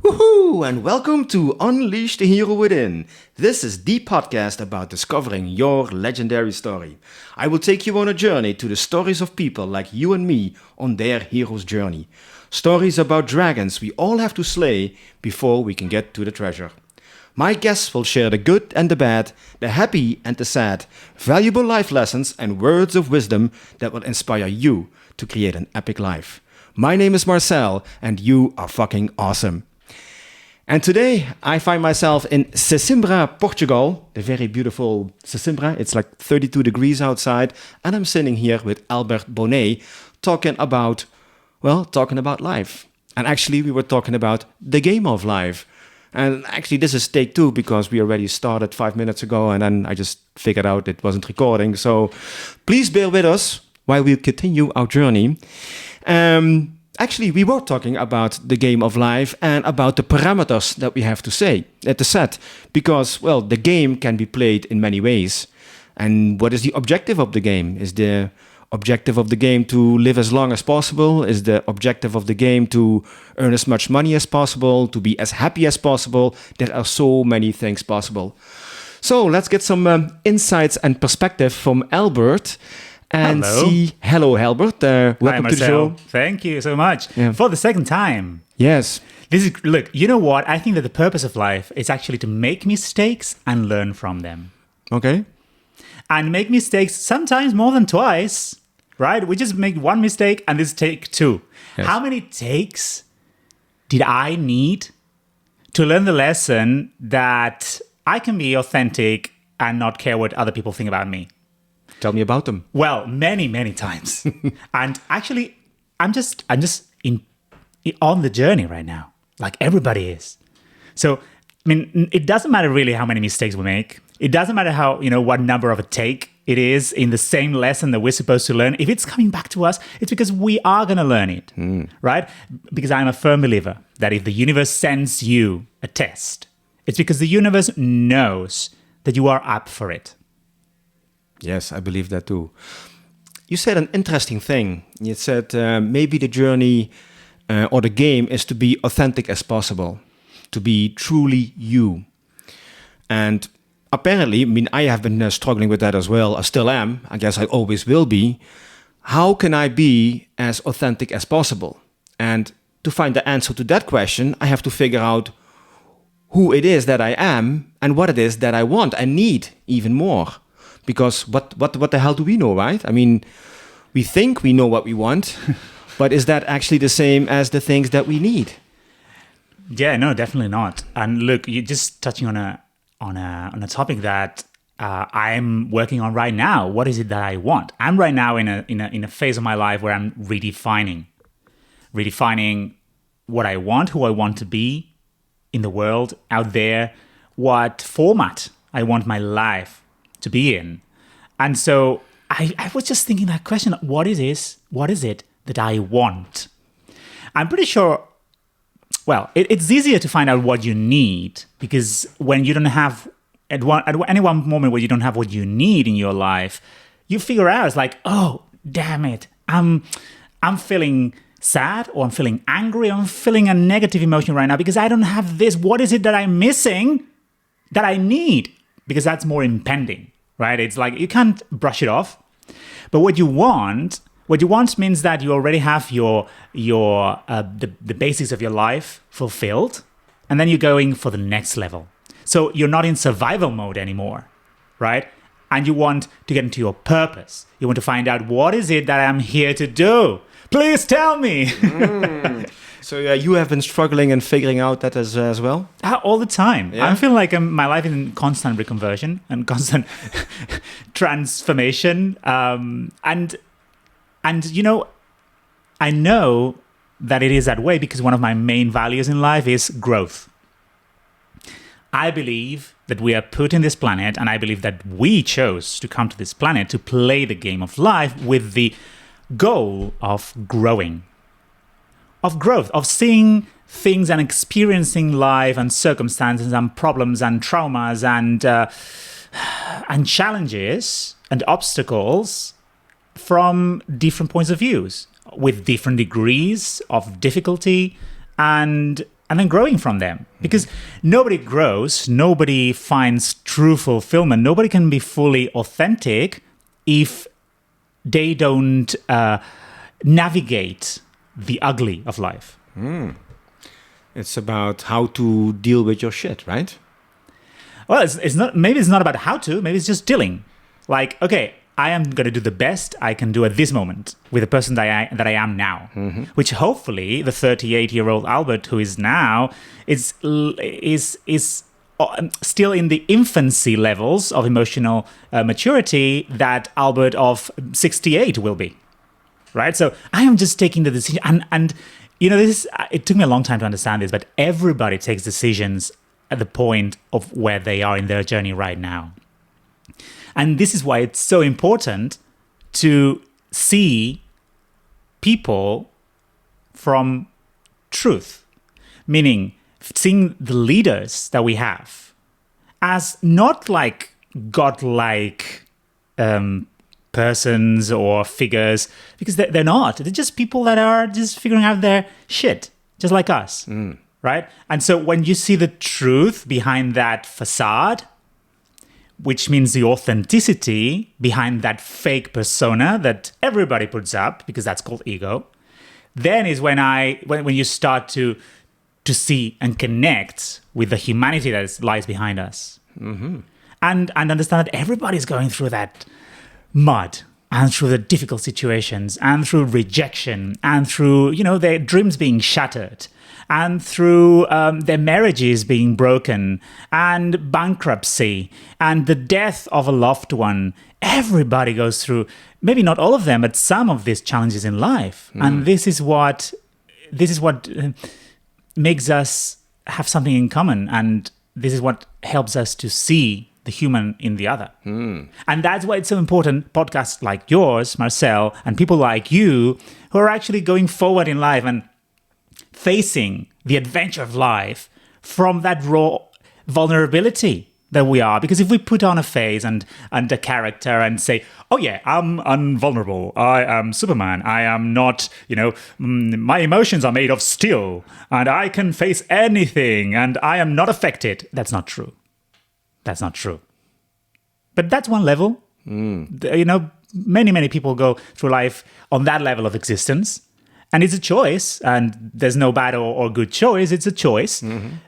Woohoo! And welcome to Unleash the Hero Within. This is the podcast about discovering your legendary story. I will take you on a journey to the stories of people like you and me on their hero's journey. Stories about dragons we all have to slay before we can get to the treasure. My guests will share the good and the bad, the happy and the sad, valuable life lessons and words of wisdom that will inspire you to create an epic life. My name is Marcel and you are fucking awesome. And today I find myself in Sesimbra, Portugal, the very beautiful Sesimbra. It's like 32 degrees outside, and I'm sitting here with Albert Bonet talking about life. And actually we were talking about the game of life. And actually this is take two because we already started 5 minutes ago and then I just figured out it wasn't recording. So please bear with us while we continue our journey. Actually, we were talking about the game of life and about the parameters that we have to set. Because, well, the game can be played in many ways. And what is the objective of the game? Is the objective of the game to live as long as possible? Is the objective of the game to earn as much money as possible? To be as happy as possible? There are so many things possible. So let's get some insights and perspective from Albert. And hello, Albert. Welcome to the show. Thank you so much for the second time. Yes. Look, you know what? I think that the purpose of life is actually to make mistakes and learn from them. Okay. And make mistakes sometimes more than twice, right? We just make one mistake and this take two. Yes. How many takes did I need to learn the lesson that I can be authentic and not care what other people think about me? Tell me about them. Well, many, many times. And actually, I'm just on the journey right now, like everybody is. So, I mean, it doesn't matter really how many mistakes we make. It doesn't matter what number of a take it is in the same lesson that we're supposed to learn. If it's coming back to us, it's because we are going to learn it, right? Because I'm a firm believer that if the universe sends you a test, it's because the universe knows that you are up for it. Yes, I believe that too. You said an interesting thing. You said maybe the journey or the game is to be authentic as possible, to be truly you. And apparently, I have been struggling with that as well. I still am. I guess I always will be. How can I be as authentic as possible? And to find the answer to that question, I have to figure out who it is that I am and what it is that I want and need even more. Because what the hell do we know, right? I mean, we think we know what we want, but is that actually the same as the things that we need? Yeah, no, definitely not. And look, you're just touching on a topic that I'm working on right now. What is it that I want? I'm right now in a phase of my life where I'm redefining what I want, who I want to be in the world out there, what format I want my life to be in. And so I was just thinking that question, what is it that I want? I'm pretty sure, well, it's easier to find out what you need because when you don't have, at any one moment where you don't have what you need in your life, you figure out, it's like, oh, damn it, I'm feeling sad or I'm feeling angry or I'm feeling a negative emotion right now because I don't have this. What is it that I'm missing that I need? Because that's more impending. Right? It's like you can't brush it off. But what you want means that you already have the basics of your life fulfilled, and then you're going for the next level. So you're not in survival mode anymore, right? And you want to get into your purpose. You want to find out what is it that I'm here to do. Please tell me. So you have been struggling and figuring out that as well? All the time. Yeah? I feel like my life is in constant reconversion and constant transformation. And I know that it is that way because one of my main values in life is growth. I believe that we are put in this planet, and I believe that we chose to come to this planet to play the game of life with the goal of growing. Of growth, of seeing things and experiencing life and circumstances and problems and traumas and challenges and obstacles from different points of views with different degrees of difficulty and and then growing from them. Because nobody grows, nobody finds true fulfillment, nobody can be fully authentic if they don't navigate the ugly of life. It's about how to deal with your shit, right? Well, it's not. Maybe it's not about how to. Maybe it's just dealing. Like, okay, I am going to do the best I can do at this moment with the person that I am now. Which hopefully the 38-year-old Albert who is now is still in the infancy levels of emotional maturity that Albert of 68 will be. Right? So I am just taking the decision. And you know, it took me a long time to understand this, but everybody takes decisions at the point of where they are in their journey right now. And this is why it's so important to see people from truth, meaning seeing the leaders that we have as not like godlike persons or figures, because they're not. They're just people that are just figuring out their shit, just like us, right? And so when you see the truth behind that facade, which means the authenticity behind that fake persona that everybody puts up, because that's called ego, then is when you start to see and connect with the humanity that lies behind us, and understand that everybody's going through that mud and through the difficult situations and through rejection and through, you know, their dreams being shattered and through their marriages being broken and bankruptcy and the death of a loved one. Everybody goes through, maybe not all of them, but some of these challenges in life. And this is what makes us have something in common. And this is what helps us to see the human in the other. And that's why it's so important, podcasts like yours, Marcel, and people like you who are actually going forward in life and facing the adventure of life from that raw vulnerability that we are. Because if we put on a face and a character and say, oh yeah, I'm invulnerable, I am Superman, I am not, you know, my emotions are made of steel and I can face anything and I am not affected. That's not true. That's not true. But that's one level. You know, many people go through life on that level of existence. And it's a choice. And there's no bad or good choice. It's a choice.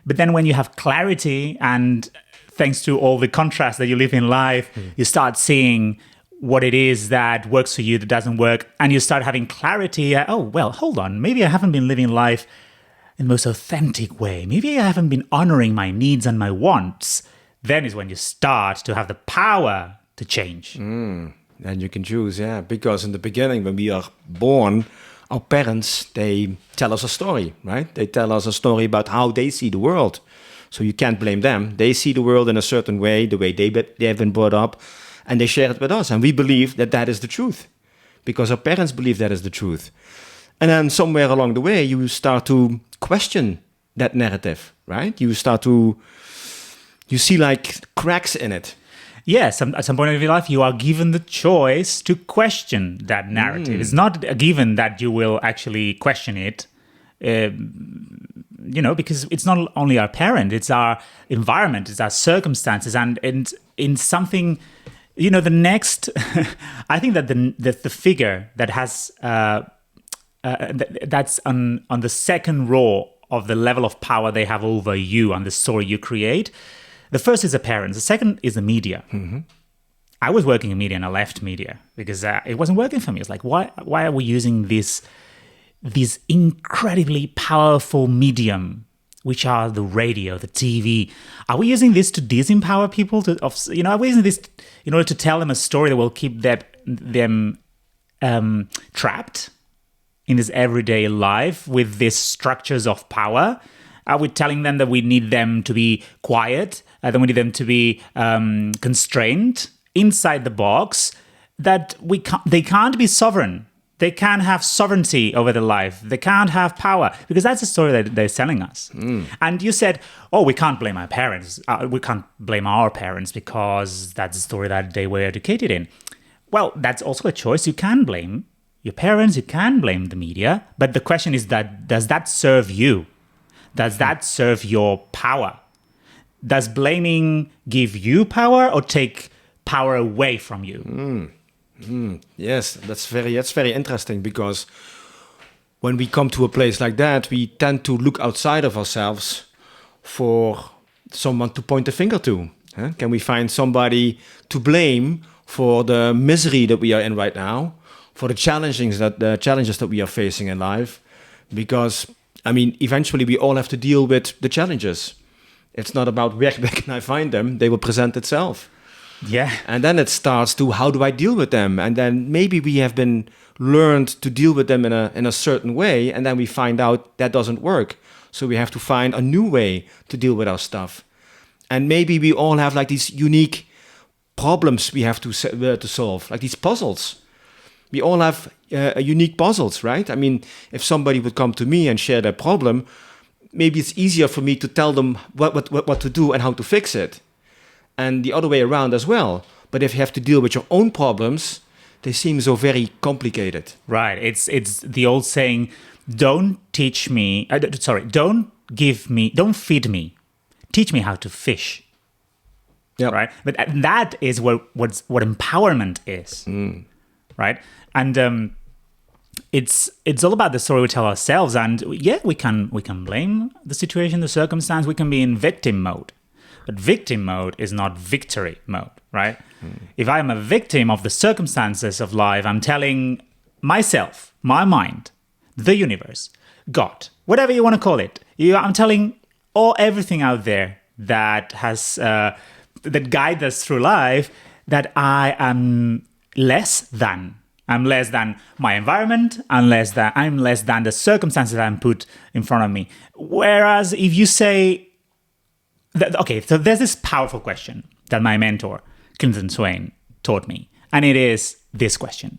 But then when you have clarity and thanks to all the contrast that you live in life, you start seeing what it is that works for you, that doesn't work. And you start having clarity. Oh, well, hold on. Maybe I haven't been living life in the most authentic way. Maybe I haven't been honoring my needs and my wants. Then is when you start to have the power to change. And you can choose, yeah. Because in the beginning, when we are born, our parents, they tell us a story, right? They tell us a story about how they see the world. So you can't blame them. They see the world in a certain way, the way they have been brought up, and they share it with us. And we believe that that is the truth because our parents believe that is the truth. And then somewhere along the way, you start to question that narrative, right? You see like cracks in it. Yes, at some point in your life, you are given the choice to question that narrative. It's not a given that you will actually question it, you know, because it's not only our parent, it's our environment, it's our circumstances, and in something, you know, the next, I think that the figure that has, that's on the second row of the level of power they have over you and the story you create. The first is the parents. The second is the media. I was working in media and I left media because it wasn't working for me. It's like, why are we using this incredibly powerful medium, which are the radio, the TV? Are we using this to disempower people? Are we using this in order to tell them a story that will keep them trapped in this everyday life with these structures of power? Are we telling them that we need them to be quiet, that we need them to be constrained inside the box, that they can't be sovereign? They can't have sovereignty over their life. They can't have power, because that's the story that they're selling us. And you said, oh, we can't blame our parents. We can't blame our parents because that's the story that they were educated in. Well, that's also a choice. You can blame your parents. You can blame the media. But the question is does that serve you? Does that serve your power? Does blaming give you power or take power away from you? Yes, that's very interesting, because when we come to a place like that, we tend to look outside of ourselves for someone to point a finger to. Huh? Can we find somebody to blame for the misery that we are in right now, for the challenges that we are facing in life? Because, I mean, eventually we all have to deal with the challenges. It's not about where can I find them, they will present itself. Yeah. And then it starts to, how do I deal with them? And then maybe we have been learned to deal with them in a certain way, and then we find out that doesn't work. So we have to find a new way to deal with our stuff. And maybe we all have like these unique problems we have to solve, like these puzzles. We all have unique puzzles, right? I mean, if somebody would come to me and share their problem, maybe it's easier for me to tell them what to do and how to fix it. And the other way around as well. But if you have to deal with your own problems, they seem so very complicated. Right. It's the old saying, don't feed me, teach me how to fish. Yeah. Right. But that is what empowerment is. Right. And it's all about the story we tell ourselves. And yeah, we can blame the situation, the circumstance. We can be in victim mode. But victim mode is not victory mode, right? If I'm a victim of the circumstances of life, I'm telling myself, my mind, the universe, God, whatever you want to call it, I'm telling everything out there that has that guides us through life that I am less than. I'm less than my environment. I'm less than the circumstances I'm put in front of me. Whereas if you say, okay, so there's this powerful question that my mentor, Clinton Swain, taught me. And it is this question.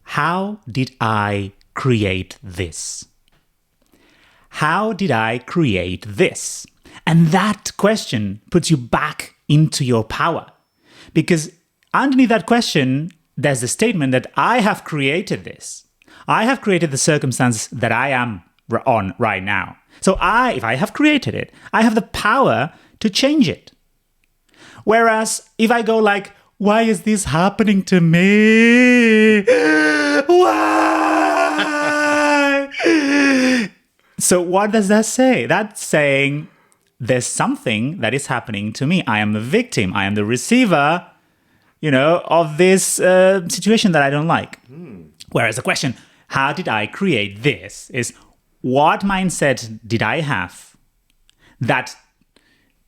How did I create this? How did I create this? And that question puts you back into your power. Because underneath that question, there's the statement that I have created this. I have created the circumstance that I am on right now. So if I have created it, I have the power to change it. Whereas if I go like, why is this happening to me? Why? So what does that say? That's saying there's something that is happening to me. I am the victim. I am the receiver, of this situation that I don't like. Whereas the question, how did I create this, is what mindset did I have that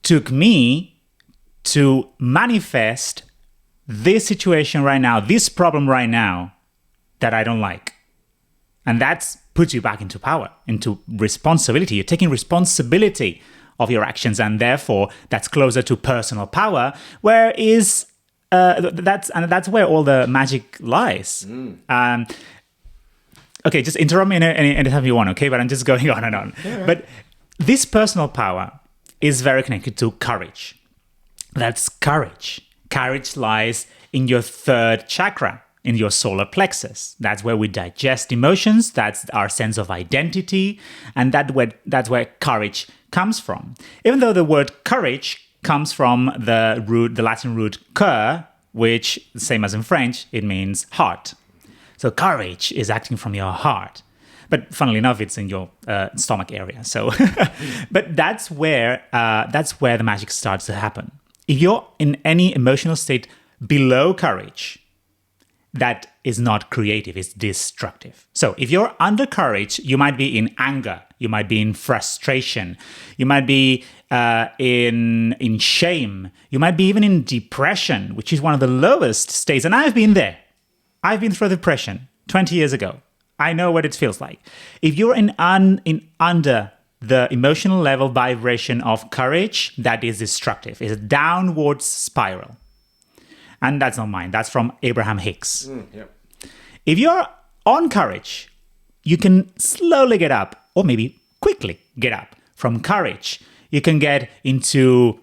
took me to manifest this situation right now, this problem right now that I don't like. And that puts you back into power, into responsibility. You're taking responsibility of your actions, and therefore that's closer to personal power, that's where all the magic lies. Okay, just interrupt me anytime you want, okay? But I'm just going on and on. Yeah. But this personal power is very connected to courage. That's courage. Courage lies in your third chakra, in your solar plexus. That's where we digest emotions. That's our sense of identity. And that's where courage comes from. Even though the word courage comes from the Latin root cur, which, same as in French, it means heart. So courage is acting from your heart. But funnily enough, it's in your stomach area. So, but that's where the magic starts to happen. If you're in any emotional state below courage, that is not creative, it's destructive. So if you're under courage, you might be in anger, you might be in frustration, you might be in shame, you might be even in depression, which is one of the lowest states. And I've been there. I've been through depression 20 years ago. I know what it feels like. If you're under the emotional level vibration of courage, that is destructive. It's a downward spiral. And that's not mine. That's from Abraham Hicks. If you're on courage, you can slowly get up, or maybe quickly get up. From courage, you can get into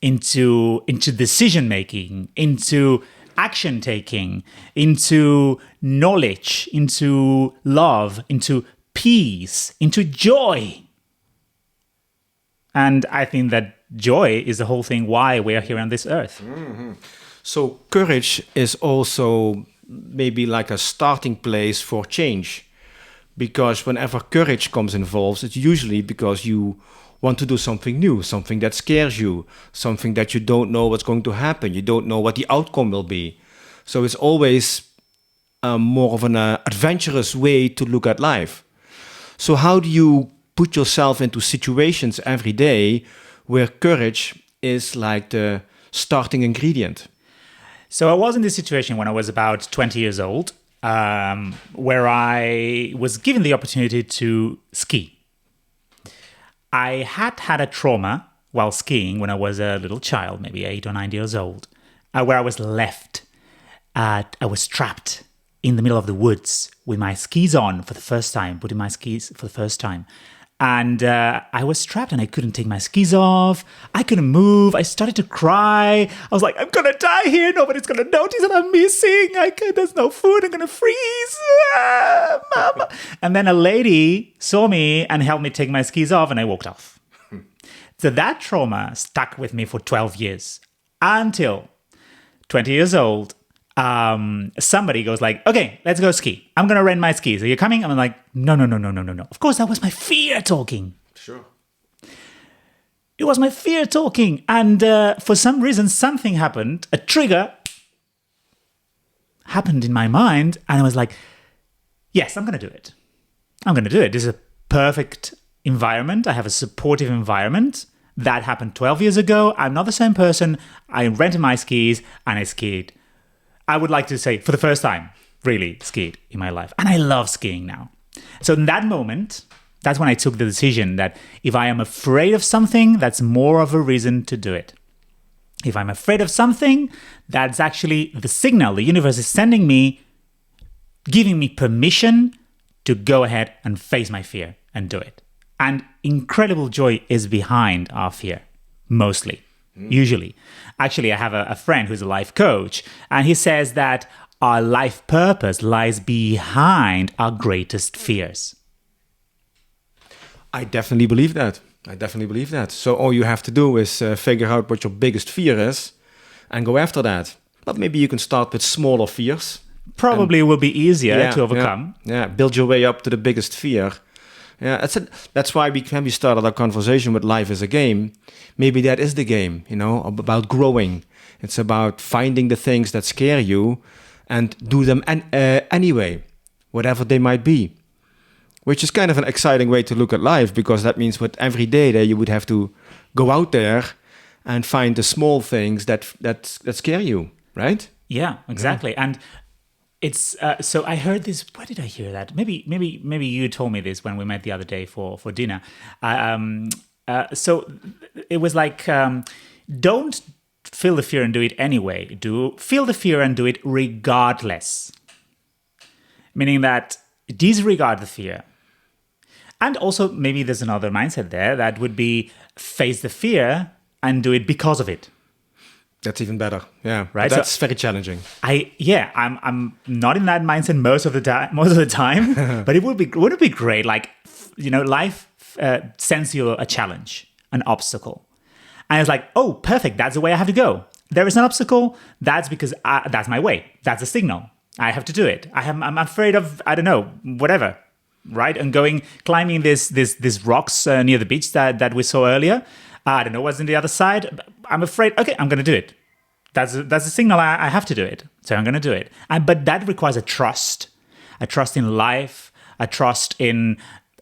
decision making, into action taking, into knowledge, into love, into peace, into joy. And I think that joy is the whole thing why we are here on this earth. So courage is also maybe like a starting place for change. Because whenever courage comes involved, it's usually because you want to do something new, something that scares you, something that you don't know what's going to happen, you don't know what the outcome will be. So it's always more of an adventurous way to look at life. So how do you put yourself into situations every day where courage is like the starting ingredient? So I was in this situation when I was about 20 years old, where I was given the opportunity to ski. I had a trauma while skiing when I was a little child, maybe 8 or 9 years old, where I was left. I was trapped in the middle of the woods with my skis on for the first time, putting my skis for the first time. And I was trapped and I couldn't take my skis off. I couldn't move. I started to cry. I was like, I'm going to die here. Nobody's going to notice that I'm missing. There's no food. I'm going to freeze. Mama. And then a lady saw me and helped me take my skis off and I walked off. So that trauma stuck with me for 12 years until 20 years old. Somebody goes like, okay, let's go ski. I'm going to rent my skis. Are you coming? I'm like, no. Of course, that was my fear talking. Sure. It was my fear talking. And for some reason, something happened. A trigger happened in my mind. And I was like, yes, I'm going to do it. I'm going to do it. This is a perfect environment. I have a supportive environment. That happened 12 years ago. I'm not the same person. I rented my skis and I skied. I would like to say, for the first time, really skied in my life. And I love skiing now. So in that moment, that's when I took the decision that if I am afraid of something, that's more of a reason to do it. If I'm afraid of something, that's actually the signal the universe is sending me, giving me permission to go ahead and face my fear and do it. And incredible joy is behind our fear, mostly. Usually. Actually, I have a friend who's a life coach, and he says that our life purpose lies behind our greatest fears. I definitely believe that. So all you have to do is figure out what your biggest fear is and go after that. But maybe you can start with smaller fears. Probably it will be easier to overcome. Yeah, build your way up to the biggest fear. Yeah, that's why when we started our conversation with life as a game, maybe that is the game, about growing. It's about finding the things that scare you and do them anyway, whatever they might be. Which is kind of an exciting way to look at life, because that means with every day that you would have to go out there and find the small things that scare you, right? Yeah, exactly. Yeah. And it's so I heard this. Where did I hear that? Maybe you told me this when we met the other day for dinner. So it was like, don't feel the fear and do it anyway. Feel the fear and do it regardless. Meaning that disregard the fear. And also maybe there's another mindset there that would be face the fear and do it because of it. That's even better. Yeah. Right. But that's very challenging. I'm not in that mindset most of the time, but wouldn't it be great? Like, life sends you a challenge, an obstacle. And it's like, oh, perfect. That's the way I have to go. There is an obstacle. That's because that's my way. That's a signal. I have to do it. I'm afraid of, I don't know, whatever. Right. And climbing these rocks near the beach that we saw earlier. I don't know what's on the other side. I'm afraid. Okay, I'm going to do it. That's a signal. I have to do it. So I'm going to do it. But that requires a trust in life, a trust in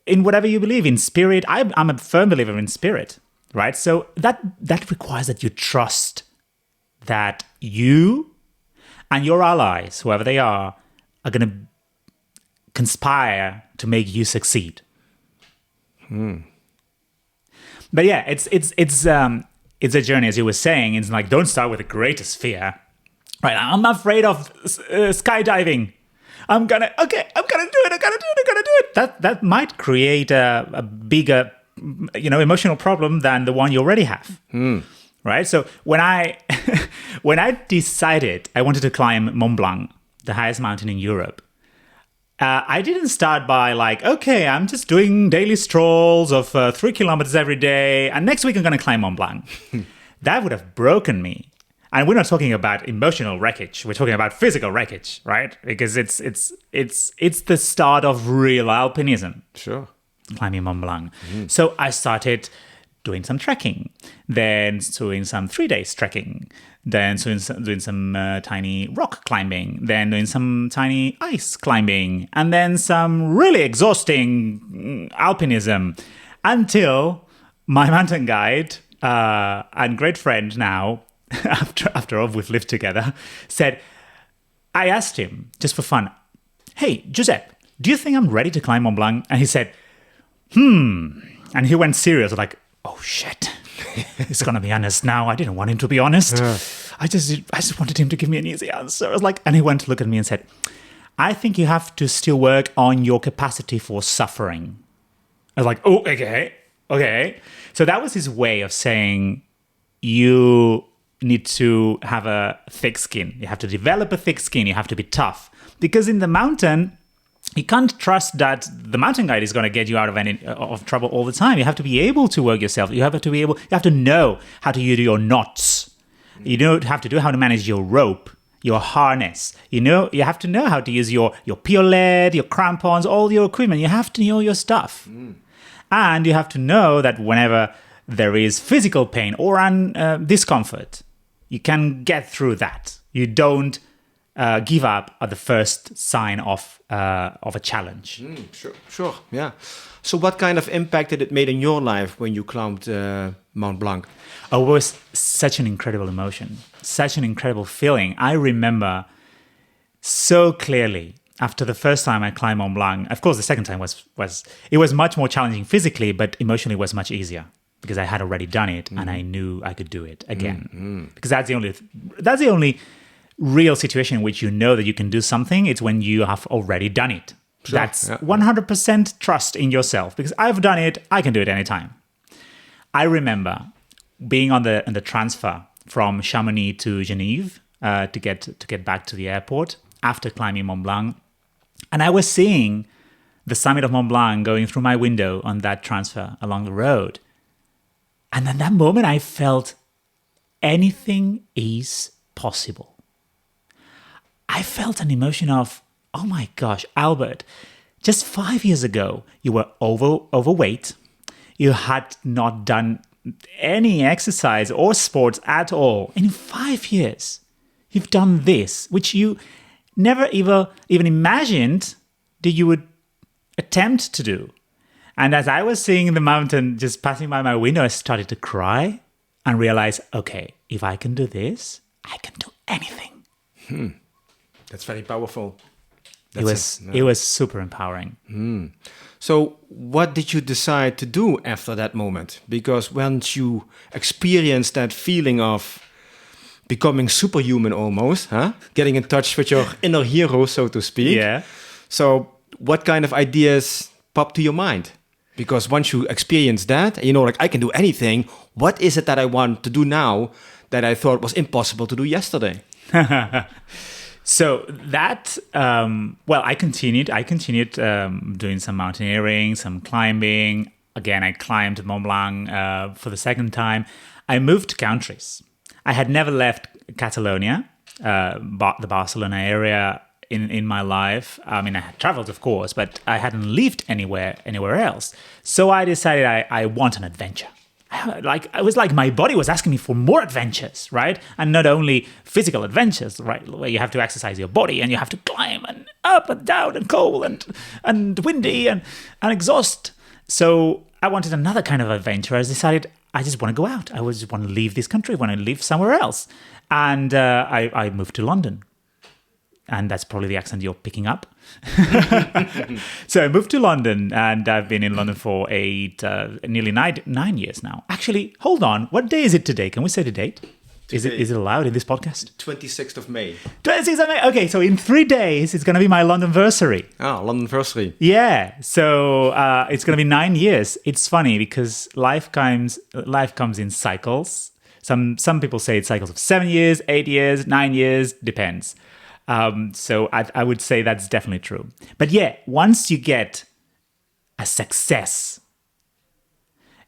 whatever you believe in, spirit. I'm a firm believer in spirit, right? So that requires that you trust that you and your allies, whoever they are going to conspire to make you succeed. But yeah, it's a journey, as you were saying. It's like, don't start with the greatest fear, right? I'm afraid of skydiving. I'm gonna do it. That might create a bigger, emotional problem than the one you already have, right? So when I decided I wanted to climb Mont Blanc, the highest mountain in Europe, I didn't start by like, okay, I'm just doing daily strolls of 3 kilometers every day, and next week I'm going to climb Mont Blanc. That would have broken me. And we're not talking about emotional wreckage. We're talking about physical wreckage, right? Because it's the start of real alpinism. Sure. Climbing Mont Blanc. So I started doing some trekking, then doing some 3 days trekking, then doing some tiny rock climbing, then doing some tiny ice climbing, and then some really exhausting alpinism, until my mountain guide and great friend now, after all we've lived together, said, I asked him just for fun, hey, Giuseppe, do you think I'm ready to climb Mont Blanc? And he said, and he went serious, like, oh shit, he's gonna be honest now. I didn't want him to be honest. I just wanted him to give me an easy answer. I was like, and he went to look at me and said, I think you have to still work on your capacity for suffering. I was like, oh, okay. So that was his way of saying, you need to have a thick skin. You have to develop a thick skin. You have to be tough. Because in the mountain, you can't trust that the mountain guide is going to get you out of trouble all the time. You have to be able to work yourself. You have to know how to do your knots. You have to know how to manage your rope, your harness. You have to know how to use your piolet, your crampons, all your equipment. You have to know your stuff. And you have to know that whenever there is physical pain or discomfort, you can get through that. You don't give up at the first sign of a challenge. Sure, yeah. So what kind of impact did it make in your life when you climbed Mont Blanc? Oh, it was such an incredible emotion, such an incredible feeling. I remember so clearly after the first time I climbed Mont Blanc. Of course, the second time was much more challenging physically, but emotionally it was much easier because I had already done it and I knew I could do it again. Because that's the only real situation in which you know that you can do something. It's when you have already done it. Sure. That's 100% trust in yourself, because I've done it, I can do it anytime. I remember being on the transfer from Chamonix to Genève to get back to the airport after climbing Mont Blanc, and I was seeing the summit of Mont Blanc going through my window on that transfer along the road. And at that moment I felt anything is possible. I felt an emotion of, oh my gosh, Albert, just 5 years ago, you were overweight. You had not done any exercise or sports at all. And in 5 years, you've done this, which you never even imagined that you would attempt to do. And as I was seeing the mountain just passing by my window, I started to cry and realize, okay, if I can do this, I can do anything. That's very powerful. It was super empowering. So what did you decide to do after that moment? Because once you experience that feeling of becoming superhuman almost, getting in touch with your inner hero, so to speak. Yeah. So what kind of ideas pop to your mind? Because once you experience that, like, I can do anything. What is it that I want to do now that I thought was impossible to do yesterday? So that, I continued doing some mountaineering, some climbing. Again, I climbed Mont Blanc for the second time. I moved countries. I had never left Catalonia, the Barcelona area in my life. I mean, I had traveled, of course, but I hadn't lived anywhere else. So I decided I want an adventure. It was like my body was asking me for more adventures, right? And not only physical adventures, right, where you have to exercise your body and you have to climb and up and down and cold and windy and exhaust. So I wanted another kind of adventure. I decided I just want to go out. I just want to leave this country, I want to live somewhere else. And I moved to London. And that's probably the accent you're picking up. So I moved to London, and I've been in London for nearly 9 years now. Actually, hold on. What day is it today? Can we say the date? Is it allowed in this podcast? 26th of May. 26th of May. Okay, so in 3 days, it's going to be my Londonversary. Londonversary. Yeah, so it's going to be 9 years. It's funny because life comes in cycles. Some people say it's cycles of 7 years, 8 years, 9 years, depends. So I would say that's definitely true. But yeah, once you get a success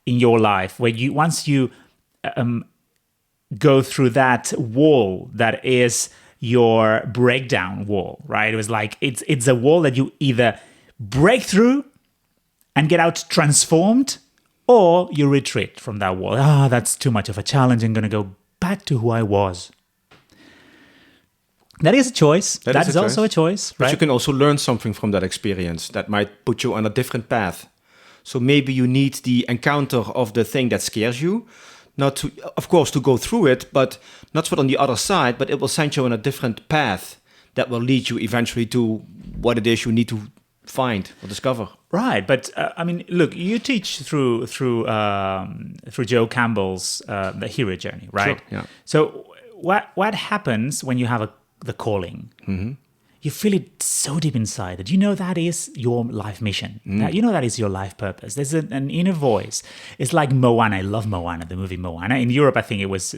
in your life, once you go through that wall that is your breakdown wall, right? It was like it's a wall that you either break through and get out transformed, or you retreat from that wall. That's too much of a challenge. I'm going to go back to who I was. That is a choice. That is also a choice, right? But you can also learn something from that experience that might put you on a different path. So maybe you need the encounter of the thing that scares you, not to, of course, to go through it, but not put on the other side, but it will send you on a different path that will lead you eventually to what it is you need to find or discover. Right, but I mean, look, you teach through Joe Campbell's The Hero Journey, right? Sure, yeah. So what happens when you have the calling? Mm-hmm. You feel it so deep inside that you know that is your life mission. That you know that is your life purpose. There's an inner voice. It's like Moana. I love Moana, the movie Moana. In Europe, I think it was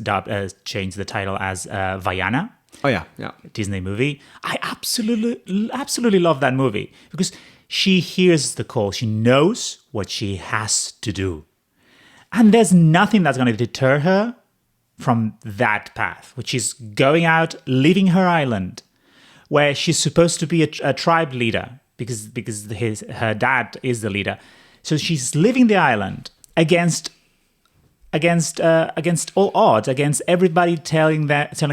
changed the title as Vaiana. Oh yeah, yeah. Disney movie. I absolutely love that movie because she hears the call. She knows what she has to do. And there's nothing that's going to deter her from that path, which is going out, leaving her island, where she's supposed to be a tribe leader because her dad is the leader. So she's leaving the island against all odds, against everybody telling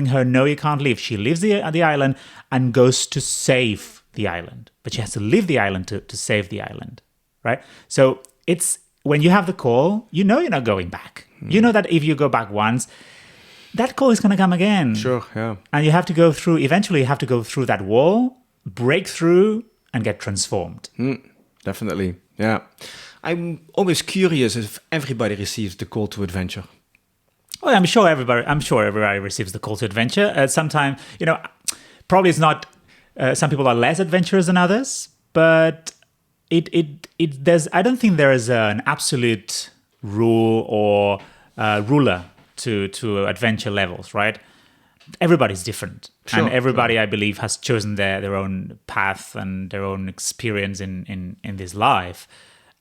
her, no, you can't leave. She leaves the island and goes to save the island. But she has to leave the island to save the island, right? So it's when you have the call, you know you're not going back. You know that if you go back once, that call is going to come again. Sure, yeah. And you have to go through, eventually you have to go through that wall, break through, and get transformed. Definitely, yeah. I'm always curious if everybody receives the call to adventure. Oh, I'm sure everybody receives the call to adventure. Sometimes, probably it's not. Some people are less adventurous than others, but there's. I don't think there is an absolute rule or ruler to adventure levels, right? Everybody's different, and everybody, I believe, has chosen their own path and their own experience in this life.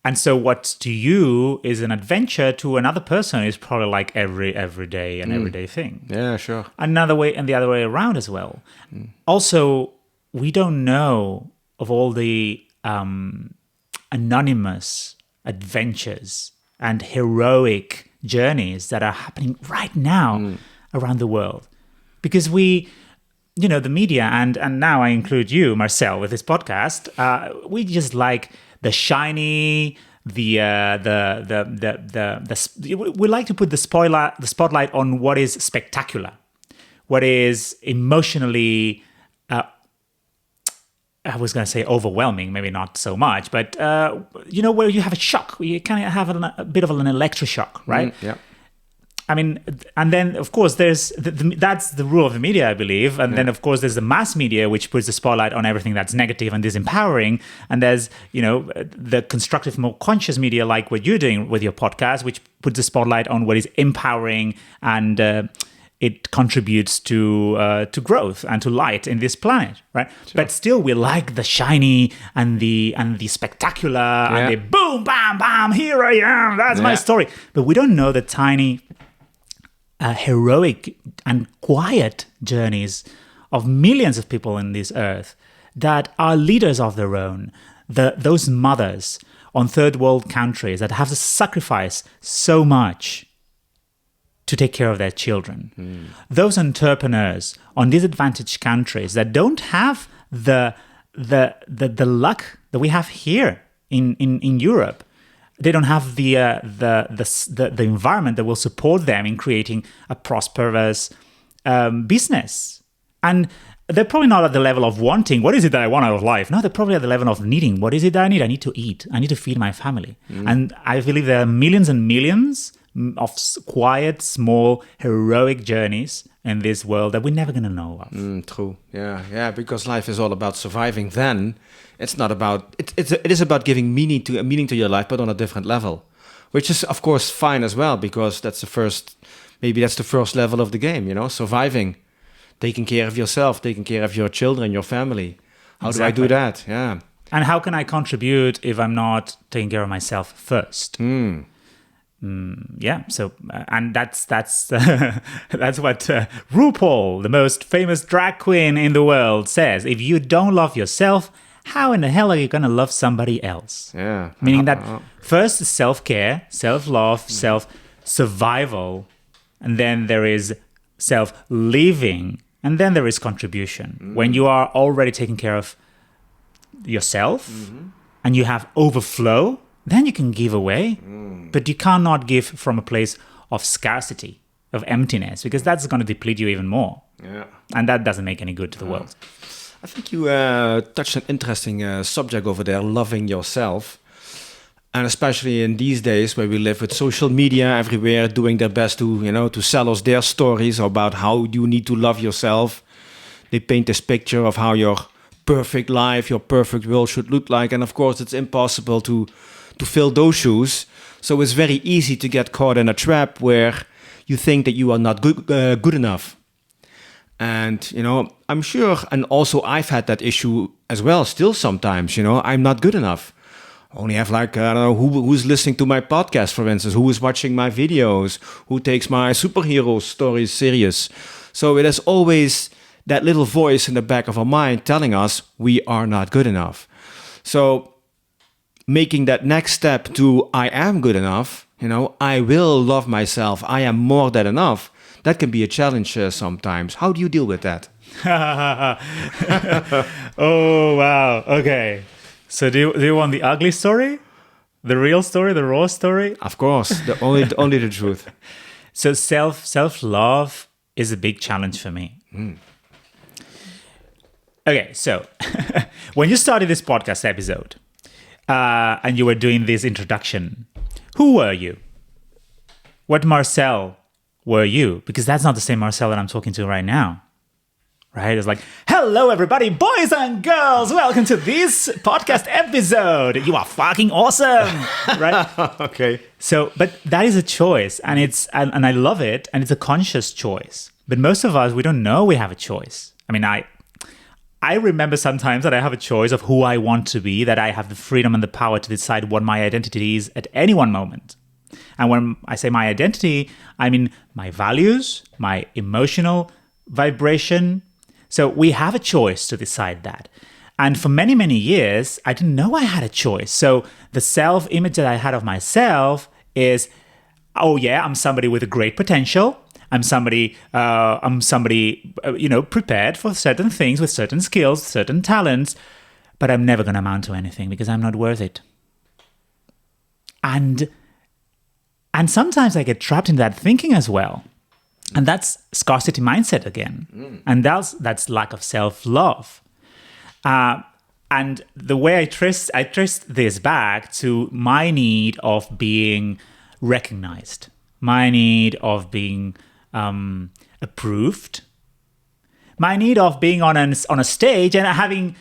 And so what to you is an adventure to another person is probably like everyday thing. Yeah, sure. Another way and the other way around as well. Also, we don't know of all the anonymous adventures and heroic journeys that are happening right now around the world. Because the media, and now I include you, Marcel, with this podcast, we just like the shiny, we like to put the spotlight on what is spectacular, what is emotionally, I was going to say overwhelming, maybe not so much, but where you have a shock, you kind of have a bit of an electroshock, right? Yeah. I mean, and then, of course, there's that's the rule of the media, I believe. And then, of course, there's the mass media, which puts the spotlight on everything that's negative and disempowering. And there's, the constructive, more conscious media, like what you're doing with your podcast, which puts the spotlight on what is empowering and it contributes to growth and to light in this planet, right? Sure. But still, we like the shiny and the spectacular and the boom, bam, bam, here I am, that's my story. But we don't know the tiny, heroic and quiet journeys of millions of people in this earth that are leaders of their own. Those mothers on third world countries that have to sacrifice so much to take care of their children. Those entrepreneurs on disadvantaged countries that don't have the luck that we have here in Europe. They don't have the environment that will support them in creating a prosperous business. And they're probably not at the level of wanting, what is it that I want out of life? No, they're probably at the level of needing, what is it that I need? I need to eat. I need to feed my family. And I believe there are millions and millions of quiet, small, heroic journeys in this world that we're never going to know of. True. Yeah. Because life is all about surviving. Then it's not about it is about giving meaning to your life, but on a different level, which is of course fine as well, because that's the first level of the game. Surviving taking care of yourself, taking care of your children, your family. How do I Exactly. do that? Yeah. And how can I contribute if I'm not taking care of myself first? Yeah. So, and that's that's what RuPaul, the most famous drag queen in the world, says. If you don't love yourself, how in the hell are you going to love somebody else? Yeah. Meaning that first self-care, self-love, self-survival, and then there is self-living, and then there is contribution. When you are already taking care of yourself and you have overflow, then you can give away. But you cannot give from a place of scarcity, of emptiness, because that's going to deplete you even more. Yeah. And that doesn't make any good to the world. I think you touched an interesting subject over there, loving yourself. And especially in these days where we live with social media everywhere doing their best to sell us their stories about how you need to love yourself. They paint this picture of how your perfect life, your perfect world should look like. And of course, it's impossible to fill those shoes. So it's very easy to get caught in a trap where you think that you are not good enough. And, I'm sure, and also I've had that issue as well, still sometimes, I'm not good enough. Only have I don't know, who's listening to my podcast, for instance, who is watching my videos, who takes my superhero stories serious. So it is always that little voice in the back of our mind telling us we are not good enough. So making that next step to I am good enough, I will love myself, I am more than enough, that can be a challenge sometimes. How do you deal with that? Oh, wow. Okay. So do you want the ugly story? The real story? The raw story? Of course, only the truth. So self-love is a big challenge for me. Okay, so when you started this podcast episode and you were doing this introduction, who were you? What Marcel were you? Because that's not the same Marcel that I'm talking to right now. Right? It's like, hello, everybody, boys and girls. Welcome to this podcast episode. You are fucking awesome. Right? Okay. So, but that is a choice, and and I love it, and it's a conscious choice. But most of us, we don't know we have a choice. I mean, I remember sometimes that I have a choice of who I want to be, that I have the freedom and the power to decide what my identity is at any one moment. And when I say my identity, I mean my values, my emotional vibration. So we have a choice to decide that. And for many, many years, I didn't know I had a choice. So the self-image that I had of myself is, oh yeah, I'm somebody with a great potential. I'm somebody, prepared for certain things with certain skills, certain talents, but I'm never going to amount to anything because I'm not worth it. And sometimes I get trapped in that thinking as well. And that's scarcity mindset again. And that's lack of self-love. And the way I traced this back to my need of being recognized, my need of being approved, my need of being on a stage and having,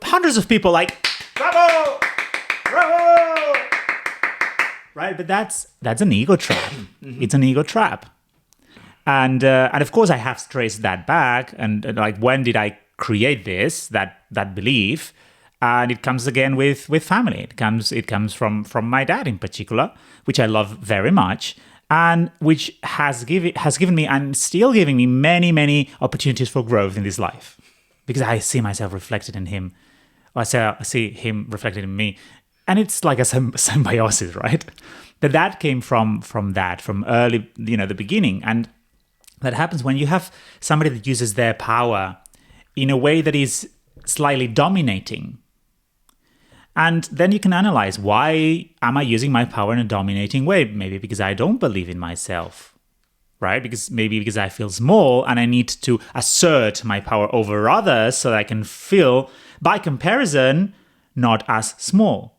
hundreds of people like, bravo, bravo, right? But that's an ego trap. It's an ego trap. And of course, I have traced that back. And like, when did I create that belief? And it comes again with family. It comes from my dad in particular, which I love very much, and which has given me and still giving me many, many opportunities for growth in this life, because I see myself reflected in him. I see him reflected in me, and it's like a symbiosis, right? That came from early, the beginning. And that happens when you have somebody that uses their power in a way that is slightly dominating. And then you can analyze, why am I using my power in a dominating way? Maybe because I don't believe in myself, right? Because I feel small and I need to assert my power over others so that I can feel, by comparison, not as small,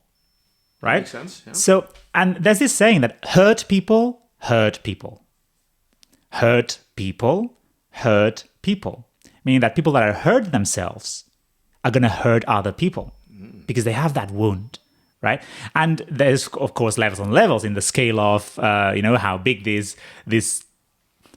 right? Makes sense, yeah. So, and there's this saying that hurt people hurt people. Hurt people hurt people. Meaning that people that are hurt themselves are going to hurt other people because they have that wound, right? And there's, of course, levels on levels in the scale of, how big this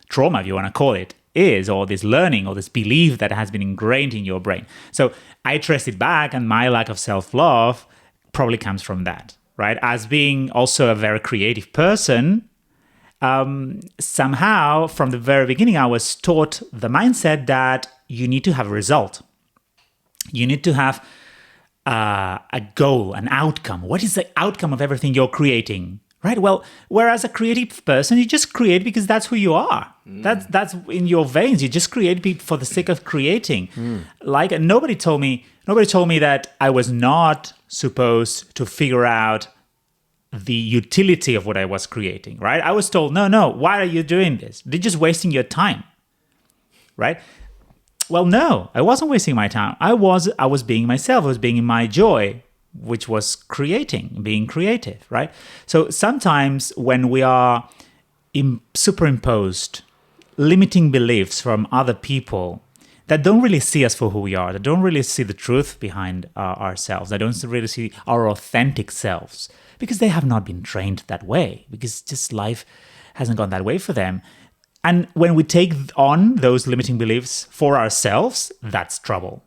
trauma, if you want to call it, is, or this learning, or this belief that has been ingrained in your brain. So I trace it back, and my lack of self-love probably comes from that, right? As being also a very creative person, somehow from the very beginning, I was taught the mindset that you need to have a result. You need to have a goal, an outcome. What is the outcome of everything you're creating? Right. Well, whereas a creative person, you just create because that's who you are. That's in your veins. You just create for the sake of creating. Like nobody told me that I was not supposed to figure out the utility of what I was creating. Right. I was told, no. Why are you doing this? They're just wasting your time. Right. Well, no, I wasn't wasting my time. I was being myself. I was being in my joy, which was being creative, right? So sometimes when we are superimposed limiting beliefs from other people that don't really see us for who we are, that don't really see the truth behind ourselves, that don't really see our authentic selves, because they have not been trained that way, because just life hasn't gone that way for them. And when we take on those limiting beliefs for ourselves, that's trouble.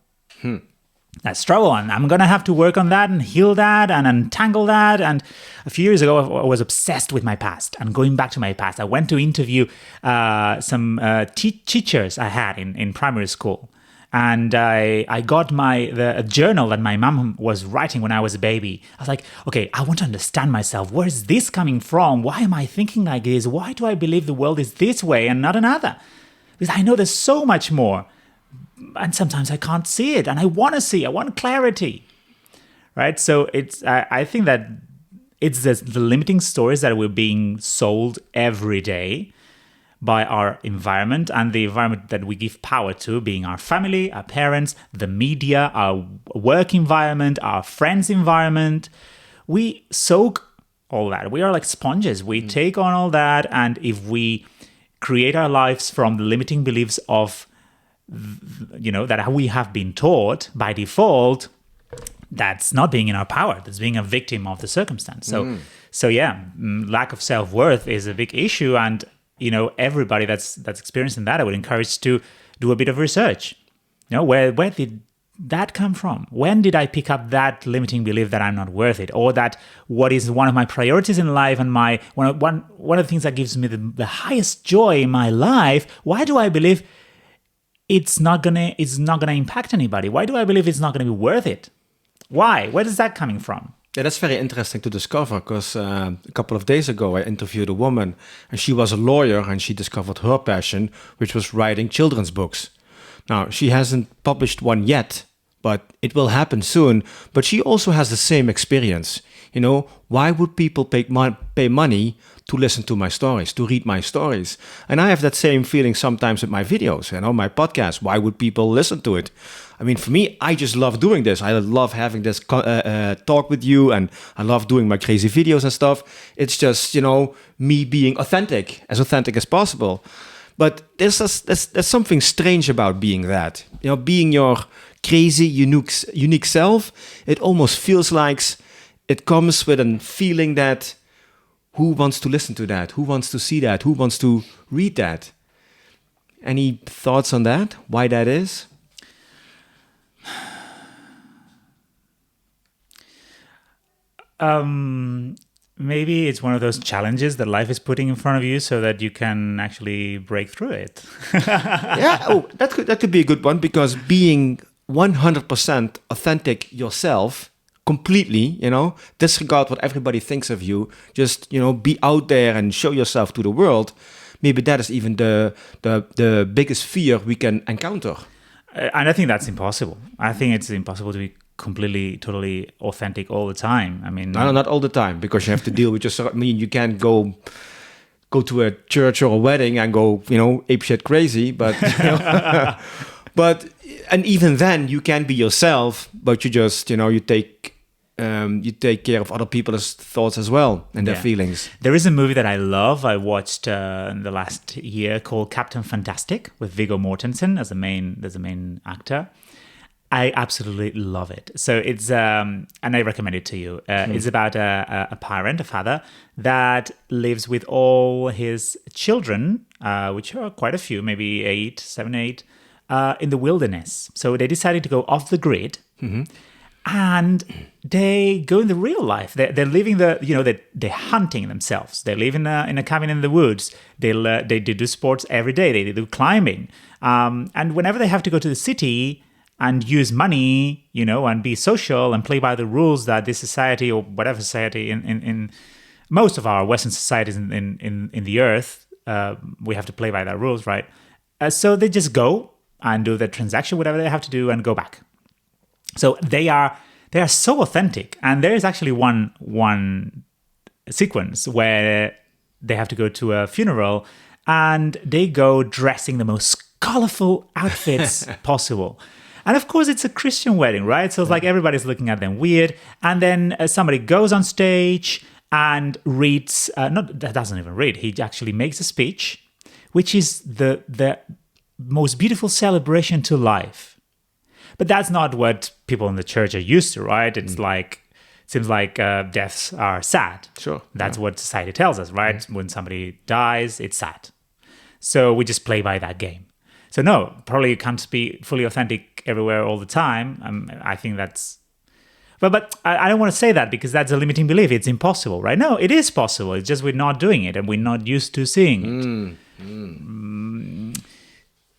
That's trouble. And I'm going to have to work on that and heal that and untangle that. And a few years ago, I was obsessed with my past and going back to my past. I went to interview some teachers I had in primary school. And I got a journal that my mom was writing when I was a baby. I was like, okay, I want to understand myself. Where is this coming from? Why am I thinking like this? Why do I believe the world is this way and not another? Because I know there's so much more. And sometimes I can't see it. And I want to see. I want clarity. Right? So I think that it's the limiting stories that we're being sold every day by our environment, and the environment that we give power to, being our family, our parents, the media, our work environment, our friends' environment. We soak all that. We are like sponges. We take on all that, and if we create our lives from the limiting beliefs of, that we have been taught by default, that's not being in our power. That's being a victim of the circumstance. So lack of self-worth is a big issue, and everybody that's experiencing that, I would encourage to do a bit of research. Where did that come from? When did I pick up that limiting belief that I'm not worth it, or that what is one of my priorities in life and one of the things that gives me the highest joy in my life? Why do I believe it's not gonna impact anybody? Why do I believe it's not gonna be worth it? Why? Where is that coming from? Yeah, that's very interesting to discover, because a couple of days ago I interviewed a woman, and she was a lawyer, and she discovered her passion, which was writing children's books. Now, she hasn't published one yet, but it will happen soon. But she also has the same experience. Why would people pay money to listen to my stories, to read my stories? And I have that same feeling sometimes with my videos, my podcast. Why would people listen to it? I mean, for me, I just love doing this. I love having this talk with you, and I love doing my crazy videos and stuff. It's just, me being authentic as possible. But there's something strange about being that. Being your crazy, unique self, it almost feels like it comes with a feeling that who wants to listen to that? Who wants to see that? Who wants to read that? Any thoughts on that? Why that is? Maybe it's one of those challenges that life is putting in front of you so that you can actually break through it. Yeah, that could be a good one, because being 100% authentic yourself, completely, disregard what everybody thinks of you, just, be out there and show yourself to the world. Maybe that is even the biggest fear we can encounter. And I think that's impossible. I think it's impossible to be completely, totally authentic all the time. I mean, no, not all the time, because you have to deal with yourself. I mean, you can't go to a church or a wedding and go, apeshit crazy. But, and even then, you can be yourself, but you just, you take care of other people's thoughts as well and their feelings. There is a movie that I love. I watched in the last year called Captain Fantastic with Viggo Mortensen as the main actor. I absolutely love it. So it's, and I recommend it to you. It's about a parent, a father, that lives with all his children, which are quite a few, maybe 8, 7, 8, in the wilderness. So they decided to go off the grid. And they go in the real life. They're living they're hunting themselves. They live in a cabin in the woods. They do sports every day. They do climbing. And whenever they have to go to the city and use money, and be social and play by the rules that this society or whatever society in most of our Western societies in the earth, we have to play by their rules, right? So they just go and do the transaction, whatever they have to do, and go back. So they are so authentic, and there is actually one sequence where they have to go to a funeral, and they go dressing the most colorful outfits possible. And of course, it's a Christian wedding, right? So it's like everybody's looking at them weird, and then somebody goes on stage and reads. Doesn't even read. He actually makes a speech, which is the most beautiful celebration to life. But that's not what people in the church are used to, right? It's seems like deaths are sad. Sure. That's what society tells us, right? When somebody dies, it's sad. So we just play by that game. So no, probably you can't be fully authentic everywhere all the time. I think that's... But I don't want to say that because that's a limiting belief. It's impossible, right? No, it is possible. It's just we're not doing it and we're not used to seeing it.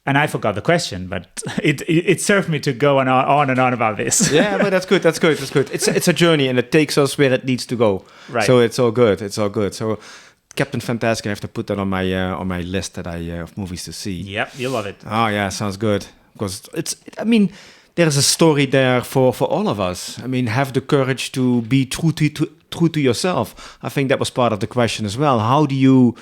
And I forgot the question, but it served me to go on and on about this. Yeah, but that's good. It's a journey, and it takes us where it needs to go. Right. So it's all good. So Captain Fantastic, I have to put that on my list that of movies to see. Yep, you love it. Oh yeah, sounds good. Because there's a story there for all of us. Have the courage to be true to yourself. I think that was part of the question as well. How do you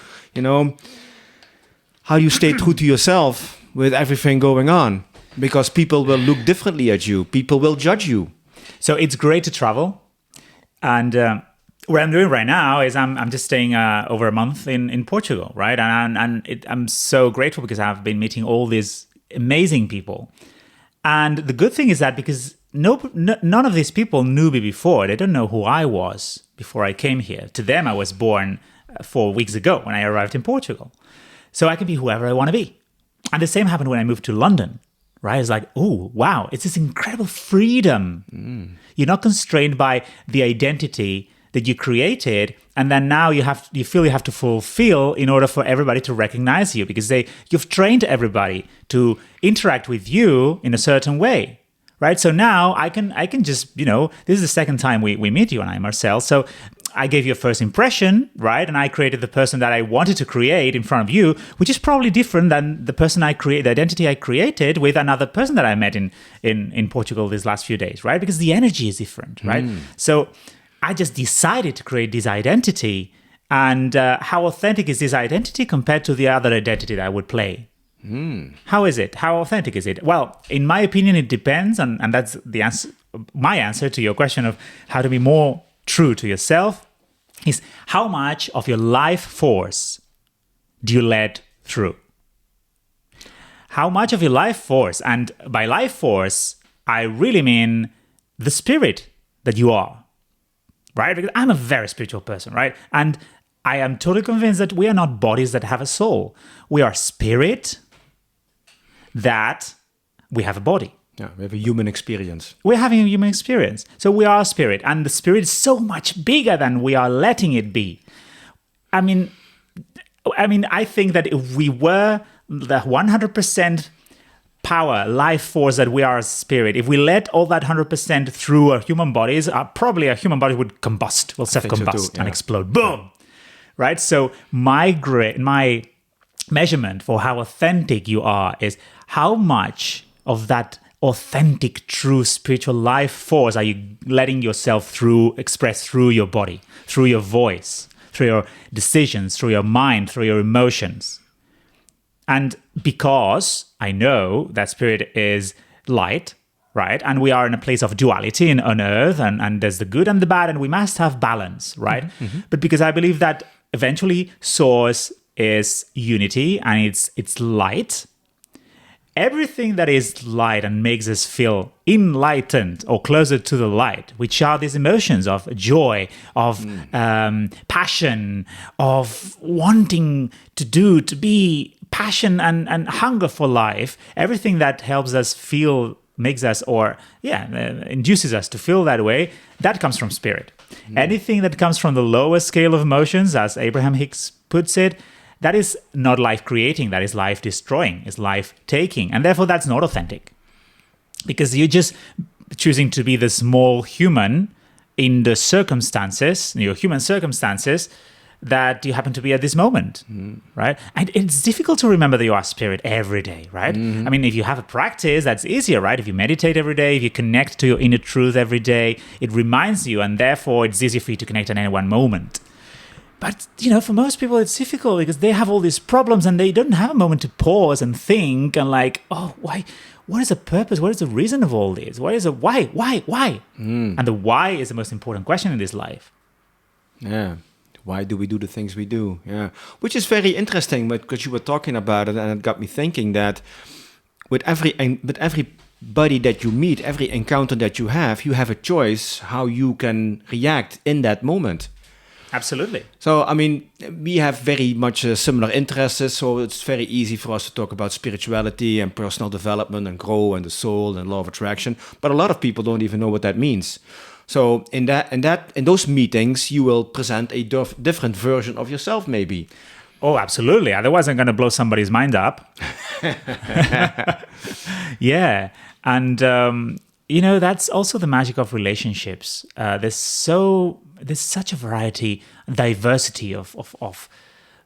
stay true to yourself with everything going on? Because people will look differently at you. People will judge you. So it's great to travel. And what I'm doing right now is I'm just staying over a month in Portugal, right? And I'm so grateful because I've been meeting all these amazing people. And the good thing is that because none of these people knew me before. They don't know who I was before I came here. To them, I was born 4 weeks ago when I arrived in Portugal. So I can be whoever I want to be. And the same happened when I moved to London, right? It's like, oh, wow, it's this incredible freedom. You're not constrained by the identity that you created, and then now you feel you have to fulfill in order for everybody to recognize you because you've trained everybody to interact with you in a certain way, right? So now I can just, this is the second time we meet you and I, Marcel. So I gave you a first impression, right? And I created the person that I wanted to create in front of you, which is probably different than the identity I created with another person that I met in Portugal these last few days, right? Because the energy is different, right? So I just decided to create this identity. And how authentic is this identity compared to the other identity that I would play? How is it? How authentic is it? Well, in my opinion, it depends. And that's the answer. My answer to your question of how to be more true to yourself is how much of your life force do you let through? How much of your life force, and by life force, I really mean the spirit that you are, right? Because I'm a very spiritual person, right? And I am totally convinced that we are not bodies that have a soul. We are spirit that we have a body. Yeah, we have a human experience. We're having a human experience. So we are spirit. And the spirit is so much bigger than we are letting it be. I think that if we were the 100% power, life force that we are as spirit, if we let all that 100% through our human bodies, probably our human body would combust, will self-combust and explode. Boom! Right? So my measurement for how authentic you are is how much of that authentic, true spiritual life force are you letting yourself express through your body, through your voice, through your decisions, through your mind, through your emotions. And because I know that spirit is light, right? And we are in a place of duality on earth, and there's the good and the bad, and we must have balance, right? But because I believe that eventually source is unity and it's light, everything that is light and makes us feel enlightened or closer to the light, which are these emotions of joy, of passion, of wanting to be passion and hunger for life, everything that helps us feel, makes us, induces us to feel that way, that comes from spirit. Anything that comes from the lower scale of emotions, as Abraham Hicks puts it, that is not life-creating, that is life-destroying, is life-taking. And therefore, that's not authentic. Because you're just choosing to be the small human in the circumstances, your human circumstances, that you happen to be at this moment, right? And it's difficult to remember that you are spirit every day, right? I mean, if you have a practice, that's easier, right? If you meditate every day, if you connect to your inner truth every day, it reminds you, and therefore it's easier for you to connect at any one moment. But, for most people, it's difficult because they have all these problems and they don't have a moment to pause and think and why? What is the purpose? What is the reason of all this? What is the why? And the why is the most important question in this life. Yeah. Why do we do the things we do? Yeah. Which is very interesting because you were talking about it and it got me thinking that with everybody that you meet, every encounter that you have a choice how you can react in that moment. Absolutely. So, I mean, we have very much similar interests, so it's very easy for us to talk about spirituality and personal development and grow and the soul and law of attraction. But a lot of people don't even know what that means. So, in those meetings, you will present a different version of yourself, maybe. Oh, absolutely. Otherwise, I'm going to blow somebody's mind up. Yeah. And, that's also the magic of relationships. There's such a variety, diversity of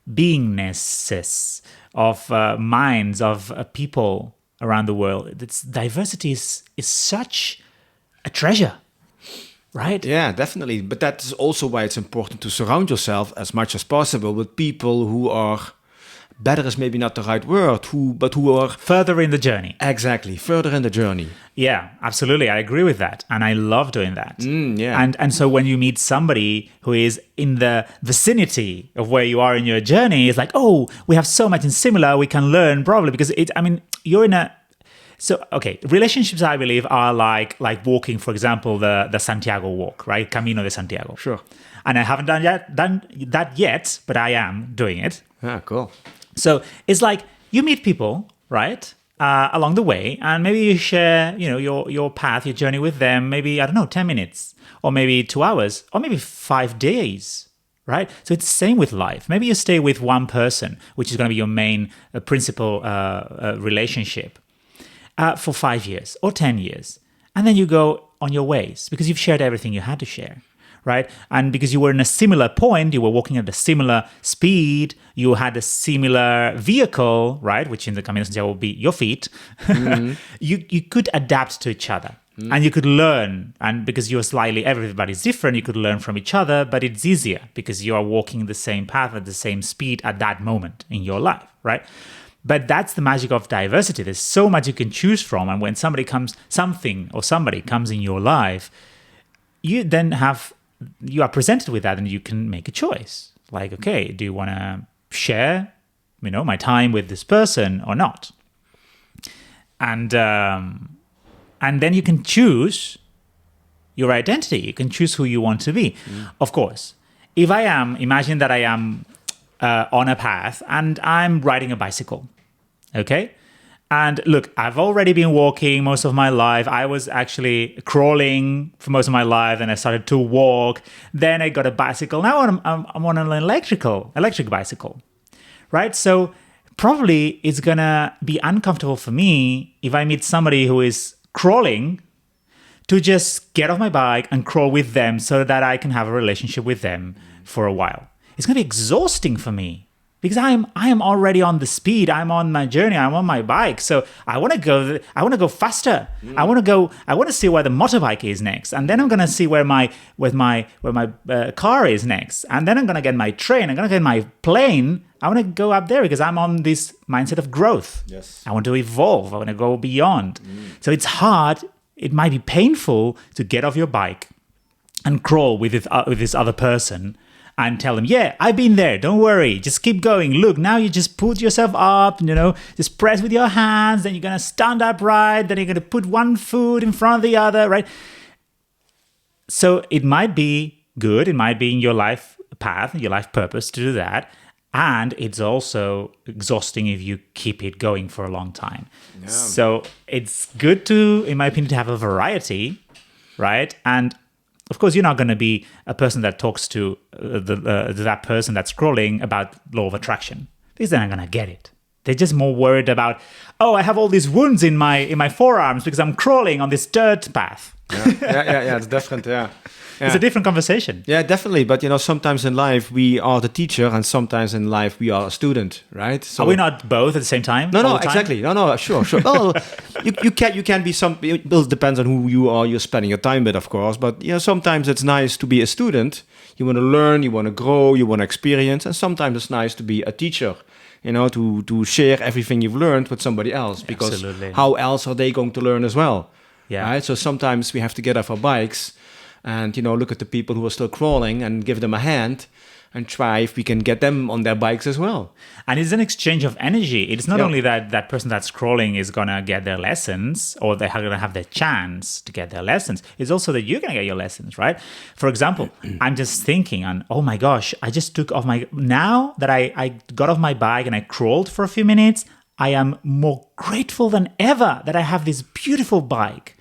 beingnesses, of minds, of people around the world. Diversity is such a treasure, right? Yeah, definitely. But that's also why it's important to surround yourself as much as possible with people who are, better is maybe not the right word, but who are further in the journey. Exactly, further in the journey. Yeah, absolutely. I agree with that. And I love doing that. Yeah. And so when you meet somebody who is in the vicinity of where you are in your journey, it's like, oh, we have so much in similar, we can learn probably because you're in a... So, okay, relationships, I believe, are like walking, for example, the Santiago walk, right? Camino de Santiago. Sure. And I haven't done that yet, but I am doing it. Ah, cool. So it's like you meet people, right, along the way, and maybe you share, your path, your journey with them, maybe, 10 minutes, or maybe 2 hours, or maybe 5 days, right? So it's the same with life. Maybe you stay with one person, which is going to be your main principal relationship, for 5 years or 10 years. And then you go on your ways because you've shared everything you had to share. Right? And because you were in a similar point, you were walking at a similar speed, you had a similar vehicle, right? Which in the Camino de Santiago will be your feet. You could adapt to each other and you could learn. And because everybody's different, you could learn from each other, but it's easier because you are walking the same path at the same speed at that moment in your life, right? But that's the magic of diversity. There's so much you can choose from. And when somebody comes in your life, you are presented with that and you can make a choice. Like, okay, do you want to share, my time with this person or not? And then you can choose your identity. You can choose who you want to be. Of course, imagine that I am on a path and I'm riding a bicycle, okay? And look, I've already been walking most of my life. I was actually crawling for most of my life. Then I started to walk. Then I got a bicycle. Now I'm on an electric bicycle, right? So probably it's going to be uncomfortable for me if I meet somebody who is crawling to just get off my bike and crawl with them so that I can have a relationship with them for a while. It's going to be exhausting for me. Because I am already on the speed. I'm on my journey. I'm on my bike. So I want to go faster. I want to see where the motorbike is next, and then I'm going to see where my car is next, and then I'm going to get my train. I'm going to get my plane. I want to go up there because I'm on this mindset of growth. Yes. I want to evolve. I want to go beyond. So it's hard. It might be painful to get off your bike and crawl with this other person. and tell them, yeah, I've been there. Don't worry. Just keep going. Look, now you just put yourself up, just press with your hands. Then you're going to stand upright. Then you're going to put one foot in front of the other, right? So it might be good. It might be in your life path, your life purpose to do that. And it's also exhausting if you keep it going for a long time. Yeah. So it's good to, in my opinion, to have a variety, right? And of course, you're not going to be a person that talks to that person that's scrolling about law of attraction, because they're not going to get it. They're just more worried about, oh, I have all these wounds in my forearms because I'm crawling on this dirt path. Yeah, it's different, yeah. It's a different conversation. Yeah, definitely. But, sometimes in life we are the teacher and sometimes in life we are a student, right? So, are we not both at the same time? No, exactly. No, sure. Well, you can be it depends on who you are, you're spending your time with, of course. But, sometimes it's nice to be a student. You want to learn, you want to grow, you want to experience. And sometimes it's nice to be a teacher, to share everything you've learned with somebody else. Because Absolutely. How else are they going to learn as well? Yeah. Right? So sometimes we have to get off our bikes and, look at the people who are still crawling and give them a hand and try if we can get them on their bikes as well. And it's an exchange of energy. It's not only that person that's crawling is going to get their lessons or they're going to have their chance to get their lessons. It's also that you're going to get your lessons, right? For example, I'm just thinking oh my gosh, I just took off now that I got off my bike and I crawled for a few minutes, I am more grateful than ever that I have this beautiful bike.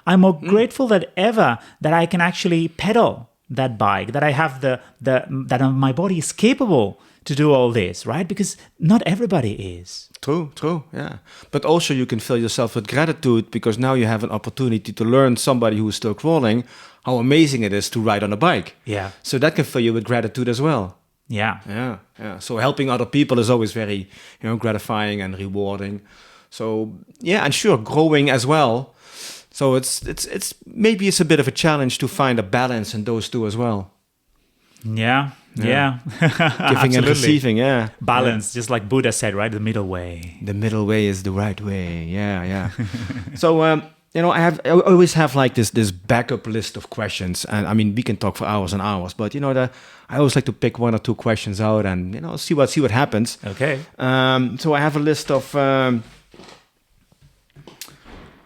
I'm more grateful than ever that I can actually pedal that bike, that I have that my body is capable to do all this, right? Because not everybody is. True, yeah. But also you can fill yourself with gratitude because now you have an opportunity to learn somebody who is still crawling how amazing it is to ride on a bike. Yeah. So that can fill you with gratitude as well. Yeah. So helping other people is always very, gratifying and rewarding. So yeah, and sure, growing as well. So it's maybe it's a bit of a challenge to find a balance in those two as well. Yeah. Giving and receiving, yeah. Balance, just like Buddha said, right? The middle way. The middle way is the right way. Yeah. So I always have like this backup list of questions, and I mean we can talk for hours and hours, but I always like to pick one or two questions out and see what happens. Okay. So I have a list of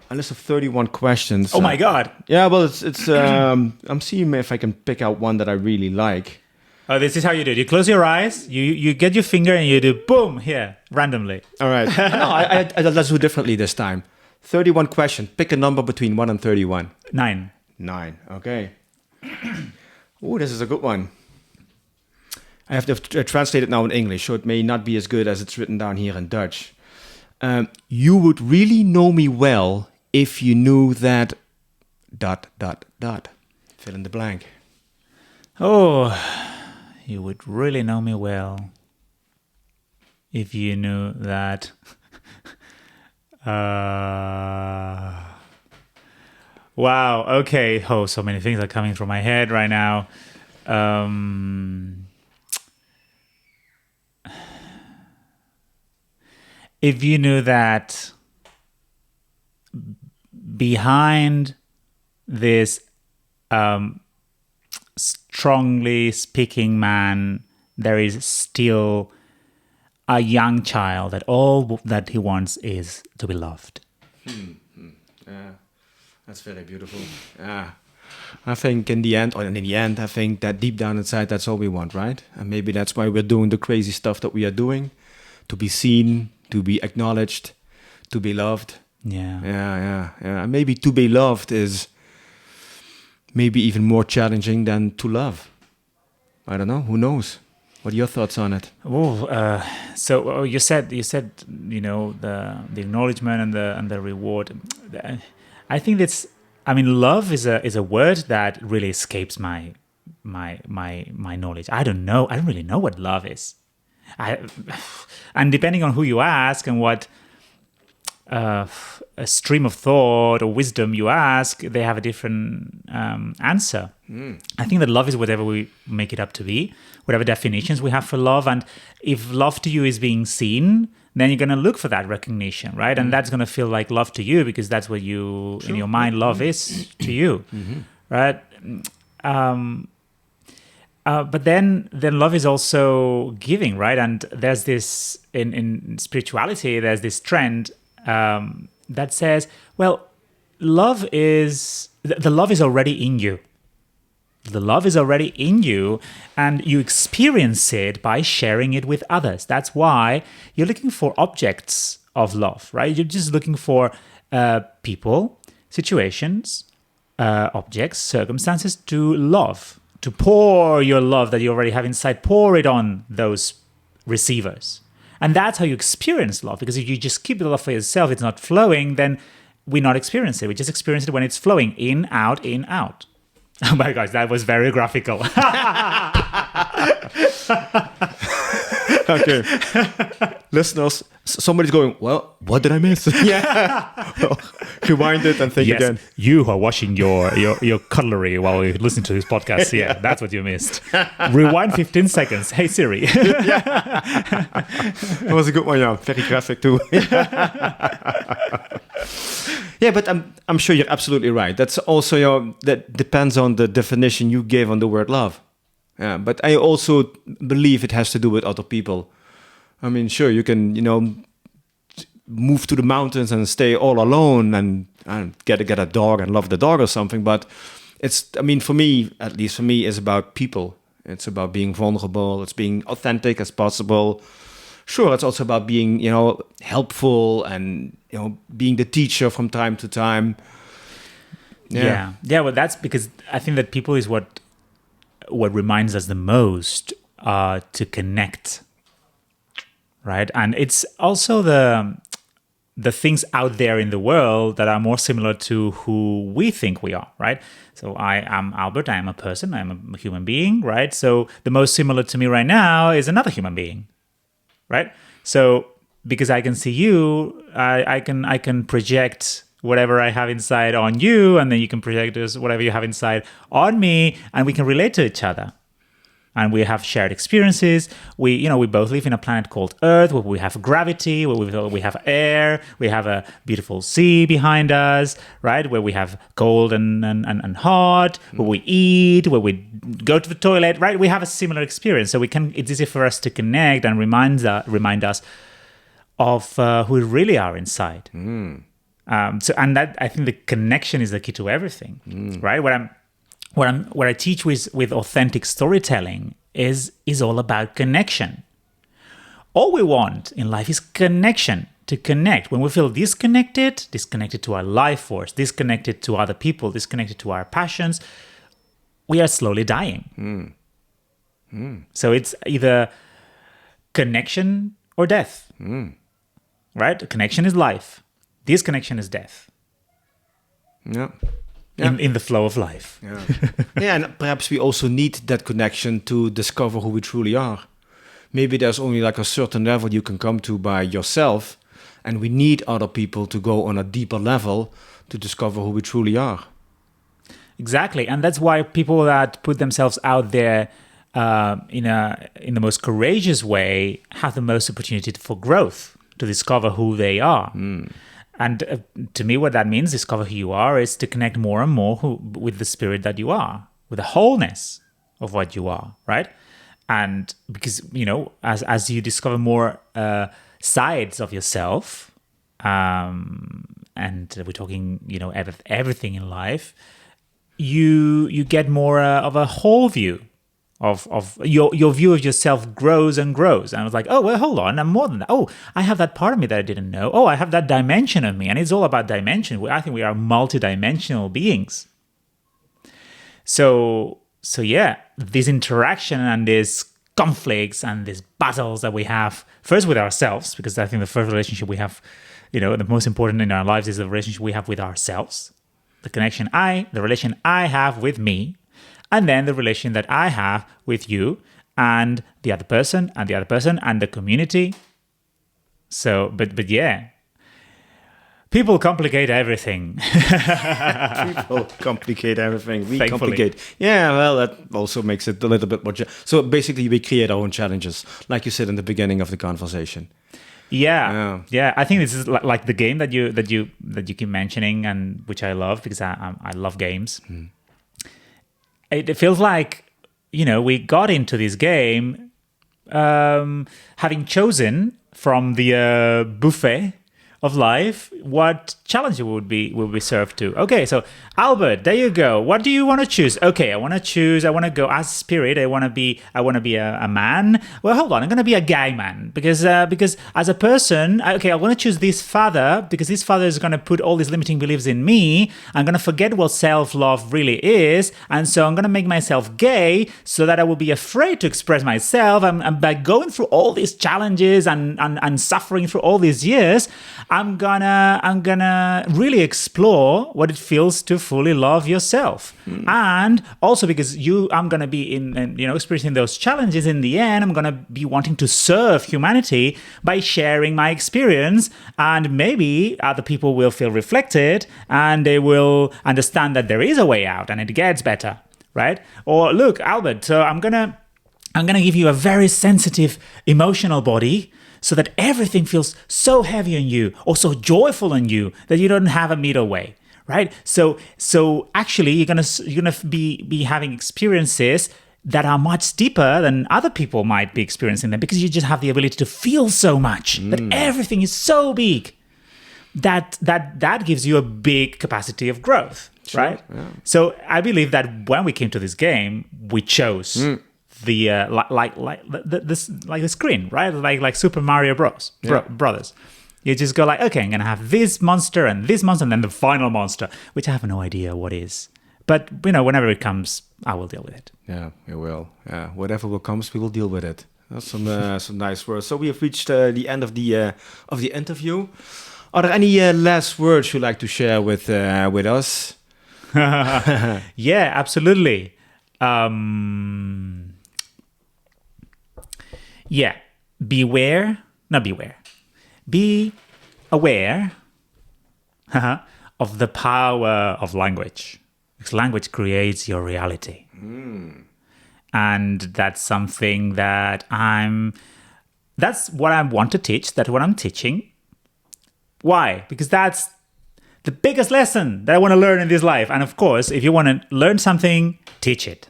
31 questions. Oh my God! Yeah, well, it's. I'm seeing if I can pick out one that I really like. Oh, this is how you do it. You close your eyes, you get your finger, and you do boom here randomly. All right. No, let's do differently this time. 31 questions. Pick a number between 1 and 31. 9. 9. Okay. Oh, this is a good one. I have to translate it now in English, so it may not be as good as it's written down here in Dutch. You would really know me well if you knew that... ... Fill in the blank. Oh, you would really know me well if you knew that... Wow, okay. Oh, so many things are coming through my head right now. If you knew that behind this strongly speaking man, there is still a young child that all that he wants is to be loved. Yeah, that's very beautiful. Yeah, I think in the end, I think that deep down inside, that's all we want, right? And maybe that's why we're doing the crazy stuff that we are doing, to be seen, to be acknowledged, to be loved. Yeah. And maybe to be loved is maybe even more challenging than to love. I don't know. Who knows? What are your thoughts on it? So you said the acknowledgement and the reward. I think love is a word that really escapes my knowledge. I don't know. I don't really know what love is. And depending on who you ask and what a stream of thought or wisdom you ask, they have a different answer. I think that love is whatever we make it up to be, whatever definitions we have for love. And if love to you is being seen, then you're going to look for that recognition, right? And that's going to feel like love to you because that's what you, in your mind, love is to you, right? But then love is also giving, right? And there's this in spirituality. There's this trend that says, well, love is the love is already in you. The love is already in you, and you experience it by sharing it with others. That's why you're looking for objects of love, right? You're just looking for people, situations, objects, circumstances to love, to pour your love that you already have inside, pour it on those receivers. And that's how you experience love, because if you just keep the love for yourself, it's not flowing, then we not experience it. We just experience it when it's flowing, in, out, in, out. Oh my gosh, that was very graphical. Okay. Listeners, somebody's going, well, what did I miss? Yeah. Well, rewind it and think again. You are washing your cutlery while you listen to this podcast. Yeah, that's what you missed. Rewind 15 seconds. Hey, Siri. That was a good one, yeah. Very graphic too. Yeah, but I'm sure you're absolutely right. That's also that depends on the definition you give on the word love. Yeah, but I also believe it has to do with other people. I mean, sure, you can move to the mountains and stay all alone and get a dog and love the dog or something. But for me, at least for me, it's about people. It's about being vulnerable. It's being authentic as possible. Sure, it's also about being, helpful and, being the teacher from time to time. Yeah. Well, that's because I think that people is what reminds us the most to connect, right? And it's also the things out there in the world that are more similar to who we think we are, right? So I am Albert, I am a person, I am a human being, right? So the most similar to me right now is another human being, right? So because I can see you, I can project whatever I have inside on you, and then you can project whatever you have inside on me, and we can relate to each other. And we have shared experiences. We both live in a planet called Earth, where we have gravity, where we have air, we have a beautiful sea behind us, right? Where we have cold and hot, where we eat, where we go to the toilet, right? We have a similar experience, so it's easy for us to connect and remind us of who we really are inside. And that, I think, the connection is the key to everything, right? What I teach with authentic storytelling is all about connection. All we want in life is connection, to connect. When we feel disconnected to our life force, disconnected to other people, disconnected to our passions, we are slowly dying. So it's either connection or death, right? Connection is life. Disconnection is death. Yeah. In the flow of life. Yeah. Yeah, and perhaps we also need that connection to discover who we truly are. Maybe there's only like a certain level you can come to by yourself, and we need other people to go on a deeper level to discover who we truly are. Exactly, and that's why people that put themselves out there in the most courageous way have the most opportunity for growth, to discover who they are. And to me, what that means, discover who you are, is to connect more and more with the spirit that you are, with the wholeness of what you are, right? And because, as you discover more sides of yourself, and we're talking, everything in life, you get more of a whole view of your view of yourself grows and grows. And I was like, oh, well, hold on, I'm more than that. Oh, I have that part of me that I didn't know. Oh, I have that dimension of me. And it's all about dimension. I think we are multidimensional beings. So yeah, this interaction and these conflicts and these battles that we have, first with ourselves, because I think the first relationship we have, the most important in our lives is the relationship we have with ourselves. The relation I have with me, and then the relation that I have with you and the other person and the other person and the community. So, but yeah, people complicate everything. People complicate everything. We complicate. Yeah, well, that also makes it a little bit more. So basically, we create our own challenges, like you said in the beginning of the conversation. Yeah. I think this is like the game that you keep mentioning, and which I love because I love games. It feels like we got into this game having chosen from the buffet of life what challenge will be served to. Okay, so Albert, there you go. What do you want to choose? Okay, I want to go as spirit. I want to be a man. Well, hold on, I'm going to be a gay man because as a person, okay, I want to choose this father because this father is going to put all these limiting beliefs in me. I'm going to forget what self-love really is, and so I'm going to make myself gay so that I will be afraid to express myself. And by going through all these challenges and suffering through all these years, I'm gonna really explore what it feels to fully love yourself. And also because I'm gonna be experiencing those challenges. In the end, I'm gonna be wanting to serve humanity by sharing my experience, and maybe other people will feel reflected and they will understand that there is a way out and it gets better, right? Or look, Albert, so I'm gonna give you a very sensitive, emotional body, so that everything feels so heavy on you or so joyful on you that you don't have a middle way, right? So actually, you're gonna be having experiences that are much deeper than other people might be experiencing them because you just have the ability to feel so much that everything is so big that gives you a big capacity of growth, sure, right? Yeah. So I believe that when we came to this game, we chose. The like the screen, right? Like Super Mario Bros. Brothers. You just go like, okay, I'm gonna have this monster and then the final monster, which I have no idea what is. But whenever it comes, I will deal with it. Yeah, you will. Yeah, whatever will comes, we will deal with it. That's some nice words. So we have reached the end of the interview. Are there any last words you'd like to share with us? Yeah, absolutely. Yeah, be aware of the power of language. Because language creates your reality. And that's something that's what I want to teach, that's what I'm teaching. Why? Because that's the biggest lesson that I want to learn in this life. And of course, if you want to learn something, teach it.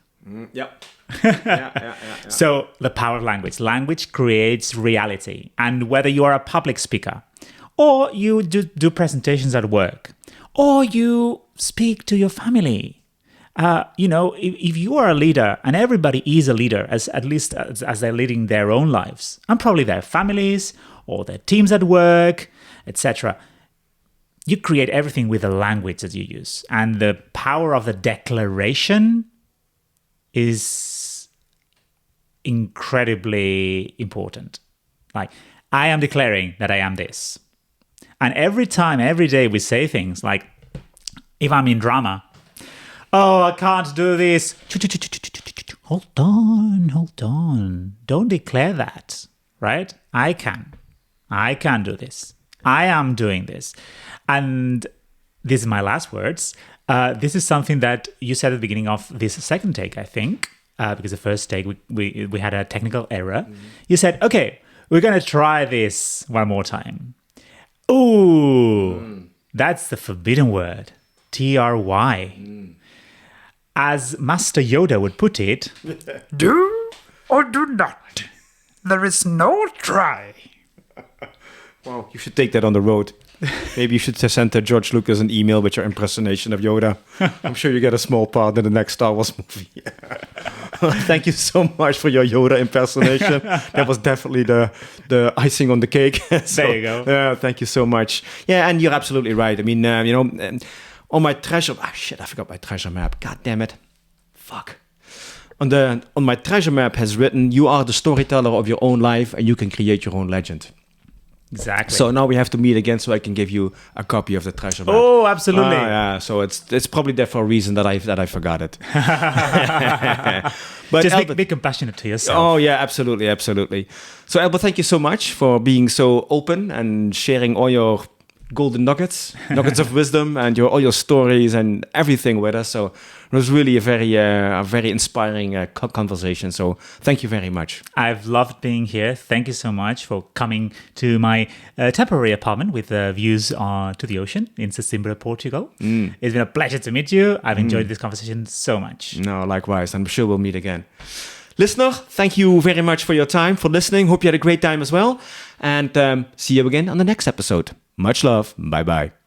Yep. So the power of language. Language creates reality. And whether you are a public speaker or you do presentations at work or you speak to your family, if you are a leader, and everybody is a leader, at least as they're leading their own lives, and probably their families or their teams at work, etc., you create everything with the language that you use. And the power of the declaration is incredibly important. Like, I am declaring that I am this. And every day we say things like, if I'm in drama, oh, I can't do this. Hold on. Don't declare that, right? I can do this. I am doing this. And this is my last words. This is something that you said at the beginning of this second take, I think, because the first take we had a technical error. You said, okay, we're going to try this one more time. Ooh, that's the forbidden word, TRY. As Master Yoda would put it, do or do not. There is no try. Well, you should take that on the road. Maybe you should send George Lucas an email with your impersonation of Yoda. I'm sure you get a small part in the next Star Wars movie. Thank you so much for your Yoda impersonation. That was definitely the icing on the cake. So, there you go. Thank you so much. Yeah, and you're absolutely right. I mean, on my treasure... Ah, shit, I forgot my treasure map. God damn it. Fuck. On my treasure map has written, you are the storyteller of your own life and you can create your own legend. Exactly. So now we have to meet again so I can give you a copy of the treasure map. Oh, absolutely. Yeah, so it's probably there for a reason that I forgot it. But just Albert, be compassionate to yourself. Oh, yeah, absolutely. So Albert, thank you so much for being so open and sharing all your golden nuggets of wisdom, and all your stories and everything with us. So it was really a very inspiring conversation. So thank you very much. I've loved being here. Thank you so much for coming to my temporary apartment with views to the ocean in Sesimbra, Portugal. It's been a pleasure to meet you. I've enjoyed this conversation so much. No, likewise. I'm sure we'll meet again. Listener, thank you very much for your time, for listening. Hope you had a great time as well. And see you again on the next episode. Much love. Bye-bye.